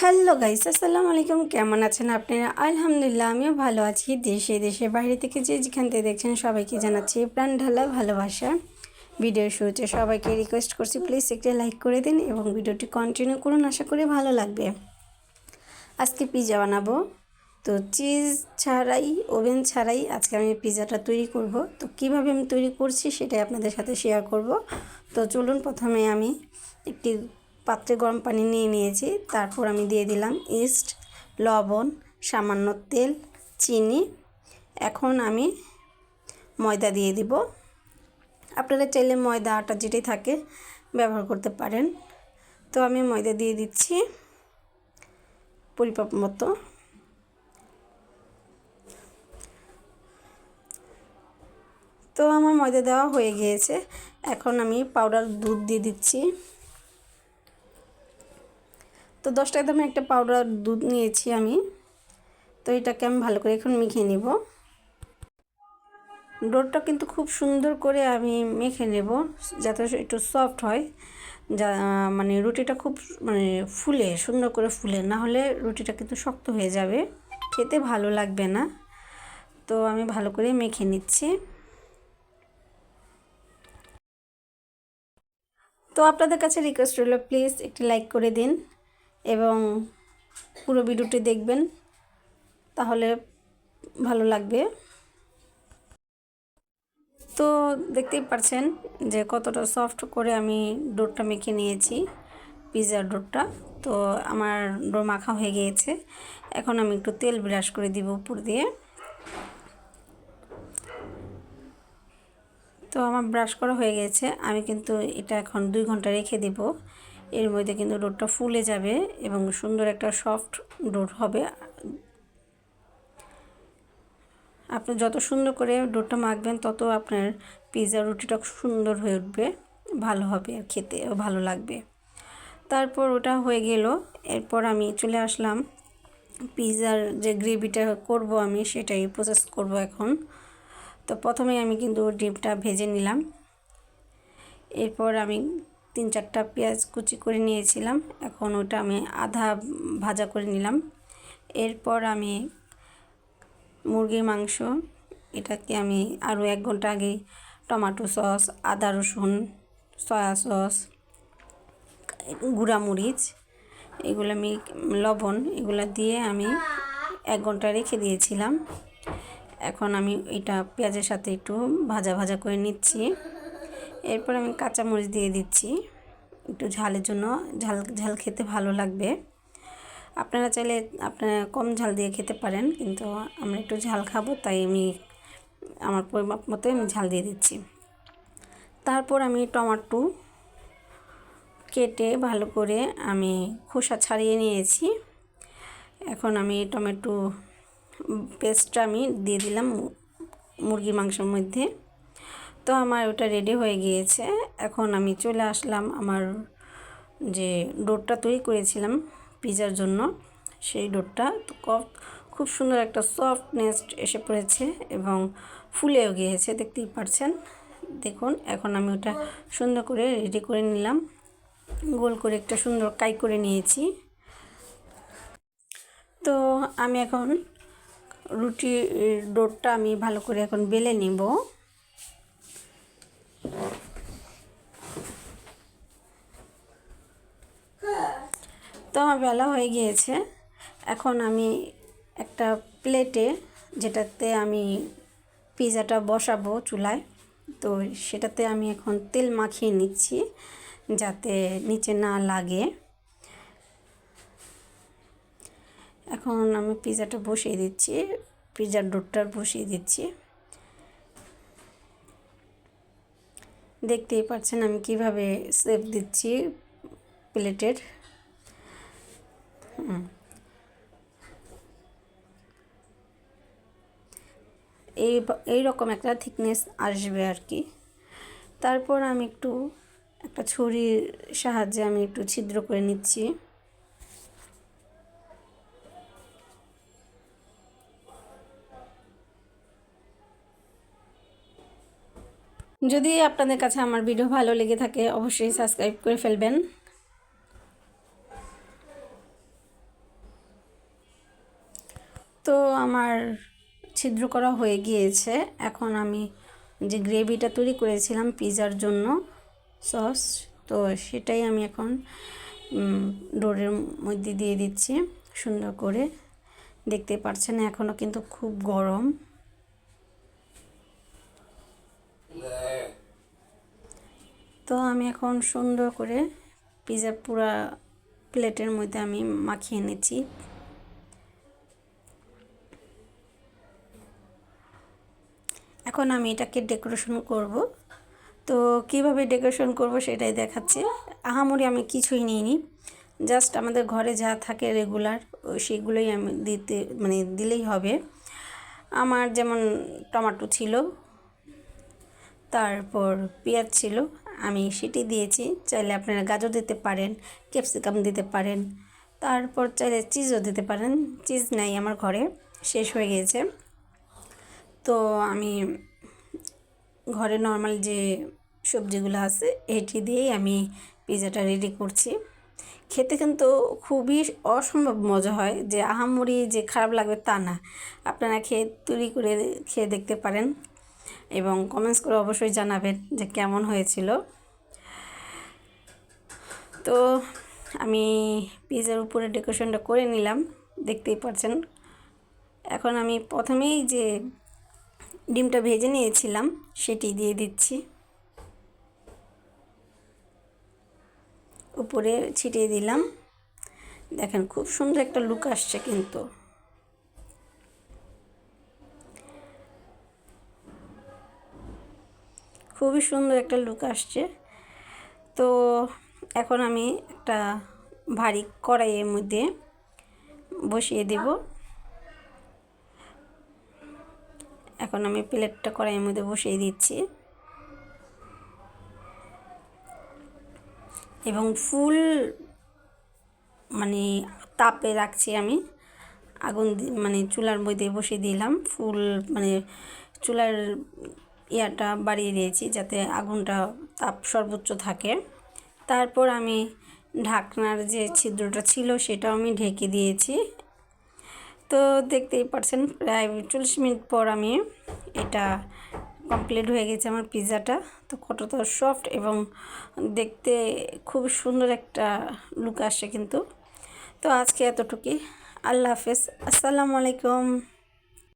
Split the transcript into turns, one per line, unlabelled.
Hello guys, আসসালামু আলাইকুম। কেমন আছেন আপনারা? আলহামদুলিল্লাহ, আমিও ভালো আছি। দেশে বাইরে থেকে যে যেখান থেকে দেখছেন সবাইকে জানাচ্ছি প্রাণ ঢালা ভালোবাসা। ভিডিওর শুরুতে সবাইকে রিকোয়েস্ট করছি, প্লিজ একটি লাইক করে দিন এবং ভিডিওটি কন্টিনিউ করুন, আশা করি ভালো লাগবে। আজকে পিৎজা বানাবো, তো চিজ ছাড়াই, ওভেন ছাড়াই আজকে আমি পিৎজাটা তৈরি করব। তো কিভাবে আমি তৈরি করছি সেটাই আপনাদের সাথে শেয়ার করব। তো চলুন, প্রথমে আমি একটি পাত্রে গরম পানি নিয়ে নিয়েছি। তারপর আমি দিয়ে দিলাম ইস্ট, লবণ, সামান্য তেল, চিনি। এখন আমি ময়দা দিয়ে দিব। আপনারা চাইলে ময়দা, আটা যেটাই থাকে ব্যবহার করতে পারেন। তো আমি ময়দা দিয়ে দিচ্ছি পরিমাপ মতো। তো আমার ময়দা দেওয়া হয়ে গিয়েছে। এখন আমি পাউডার দুধ দিয়ে দিচ্ছি। তো 10 টাকা দামের একটা পাউডার দুধ নিয়েছি আমি। তো এটাকে আমি ভালো করে এখন মেখে নেব। ডোটা কিন্তু খুব সুন্দর করে আমি মেখে নেব, যাতে একটু সফট হয়, যা মানে রুটিটা খুব ফুলে, সুন্দর করে ফুলে, না হলে রুটিটা কিন্তু শক্ত হয়ে যাবে, খেতে ভালো লাগবে না। তো আমি ভালো করে মেখে নিচ্ছি। তো আপনাদের কাছে রিকোয়েস্ট রইল, প্লিজ একটি লাইক করে দিন এবং পুরো ভিডিওটি দেখবেন, তাহলে ভালো লাগবে। তো দেখতেই পাচ্ছেন যে কতটা সফট করে আমি ডোটা মেখে নিয়েছি, পিৎজার ডোটা। তো আমার ডো মাখা হয়ে গিয়েছে। এখন আমি একটু তেল ব্রাশ করে দিব উপর দিয়ে। তো আমার ব্রাশ করা হয়ে গেছে। আমি কিন্তু এটা এখন 2 ঘন্টা রেখে দেব। এর মধ্যে কিন্তু ডোটা ফুলে যাবে এবং সুন্দর একটা সফট ডো হবে। আপনি যত সুন্দর করে ডোটা মাখবেন, তত আপনার পিৎজা রুটিটা সুন্দর হয়ে উঠবে, ভালো হবে, আর খেতেও ভালো লাগবে। তারপর ওটা হয়ে গেল। এরপর আমি চলে আসলাম পিৎজার যে গ্রেভিটা করব, আমি সেটাই প্রসেস করব এখন। তো প্রথমে আমি কিন্তু ডিমটা ভেজে নিলাম। এরপর আমি 3-4টা পেঁয়াজ কুচি করে নিয়েছিলাম, এখন ওটা আমি আধা ভাজা করে নিলাম। এরপর আমি মুরগির মাংস, এটাকে আমি আরও 1 ঘন্টা আগে টমেটো সস, আদা রসুন, সয়া সস, গুঁড়ামরিচ, এগুলো আমি লবণ, এগুলো দিয়ে আমি 1 ঘন্টা রেখে দিয়েছিলাম। এখন আমি এটা পেঁয়াজের সাথে একটু ভাজা ভাজা করে নিচ্ছি। এরপর আমি কাঁচামরিচ দিয়ে দিচ্ছি একটু ঝালের জন্য, ঝাল ঝাল খেতে ভালো লাগবে। আপনারা চাইলে আপনারা কম ঝাল দিয়ে খেতে পারেন, কিন্তু আমরা একটু ঝাল খাবো, তাই আমি আমার পরিমাপ মতো আমি ঝাল দিয়ে দিচ্ছি। তারপর আমি টমেটো কেটে ভালো করে আমি খোসা ছাড়িয়ে নিয়েছি। এখন আমি টমেটো পেস্টটা আমি দিয়ে দিলাম মুরগির মাংসের মধ্যে। তো আমার ওটা রেডি হয়ে গিয়েছে। এখন আমি চলে আসলাম আমার যে ডোটা তৈরি করেছিলাম পিৎজার জন্য, সেই ডোটা। তো খুব সুন্দর একটা সফটনেস এসে পড়েছে এবং ফুলেও গিয়েছে, দেখতেই পাচ্ছেন। দেখুন, এখন আমি ওটা সুন্দর করে রেডি করে নিলাম, গোল করে একটা সুন্দর কাই করে নিয়েছি। তো আমি এখন রুটির ডোটা আমি ভালো করে এখন বেলে নিব। তো আমার বেলা হয়ে গিয়েছে। এখন আমি একটা প্লেটে, যেটাতে আমি পিৎজাটা বসাবো চুলায়, তো সেটাতে আমি এখন তেল মাখিয়ে নিচ্ছি যাতে নিচে না লাগে। এখন আমি পিৎজাটা বসিয়ে দিচ্ছি, পিৎজার ডোটা বসিয়ে দিচ্ছি। দেখতেই পাচ্ছেন আমি কিভাবে শেপ দিচ্ছি প্লেটের। এই রকম একটা থিকনেস আসবে আর কি। তারপর আমি একটা ছুরির সাহায্যে আমি একটু ছিদ্র করে নিচ্ছি। যদি আপনাদের কাছে আমার ভিডিও ভালো লেগে থাকে, অবশ্যই সাবস্ক্রাইব করে ফেলবেন। তো আমার ছিদ্র করা হয়ে গিয়েছে। এখন আমি যে গ্রেভিটা তৈরি করেছিলাম পিৎজার জন্য সস, তো সেটাই আমি এখন ডোরের মধ্যে দিয়ে দিচ্ছি সুন্দর করে। দেখতে পাচ্ছেন এখনও কিন্তু খুব গরম। তো আমি এখন সুন্দর করে পিৎজা পুরা প্লেটের মধ্যে আমি মাখিয়ে নিচ্ছি। এখন আমি এটাকে ডেকোরেশন করব। তো কিভাবে ডেকোরেশন করব সেটাই দেখাচ্ছি। আহামরি আমি কিছুই নিইনি, জাস্ট আমাদের ঘরে যা থাকে রেগুলার সেগুলোই আমি দিলেই হবে। আমার যেমন টমেটো ছিল, তারপর পেঁয়াজ ছিল, আমি সেটি দিয়েছি। চাইলে আপনারা গাজর দিতে পারেন, ক্যাপসিকাম দিতে পারেন, তারপর চাইলে চিজও দিতে পারেন। চিজ নাই আমার ঘরে, শেষ হয়ে গিয়েছে। তো আমি ঘরে নর্মাল যে সবজিগুলো আছে এটি দিয়েই আমি পিৎজাটা রেডি করছি। খেতে কিন্তু খুবই অসম্ভব মজা হয়, যে আহামরি যে খারাপ লাগবে তা না। আপনারা তৈরি করে খেয়ে দেখতে পারেন এবং কমেন্টস করে অবশ্যই জানাবেন যে কেমন হয়েছিল। তো আমি পিৎজার উপরে ডেকোরেশনটা করে নিলাম, দেখতেই পাচ্ছেন। এখন আমি প্রথমেই যে ডিমটা ভেজে নিয়েছিলাম সেটি দিয়ে দিচ্ছি, উপরে ছিটিয়ে দিলাম। দেখেন খুব সুন্দর একটা লুক আসছে, কিন্তু খুবই সুন্দর একটা লুক আসছে। তো এখন আমি একটা ভারী কড়াইয়ের মধ্যে বসিয়ে দেব। এখন আমি প্লেটটা কড়াইয়ের মধ্যে বসিয়ে দিচ্ছি এবং ফুল তাপে রাখছি আমি। আগুন চুলার মধ্যে বসিয়ে দিলাম, ফুল চুলার ইয়াটা বাড়িয়ে দিয়েছি যাতে আগুনটা তাপ সর্বোচ্চ থাকে। তারপর আমি ঢাকনার যে ছিদ্রটা ছিল সেটাও আমি ঢেকে দিয়েছি। তো দেখতেই পাচ্ছেন প্রায় 40 মিনিট পর আমি এটা কমপ্লিট হয়ে গেছে আমার পিৎজাটা। তো কতটা সফট এবং দেখতে খুব সুন্দর একটা লুক আসছে কিন্তু। তো আজকে এতটুকুই। আল্লাহ হাফেজ, আসসালামু আলাইকুম।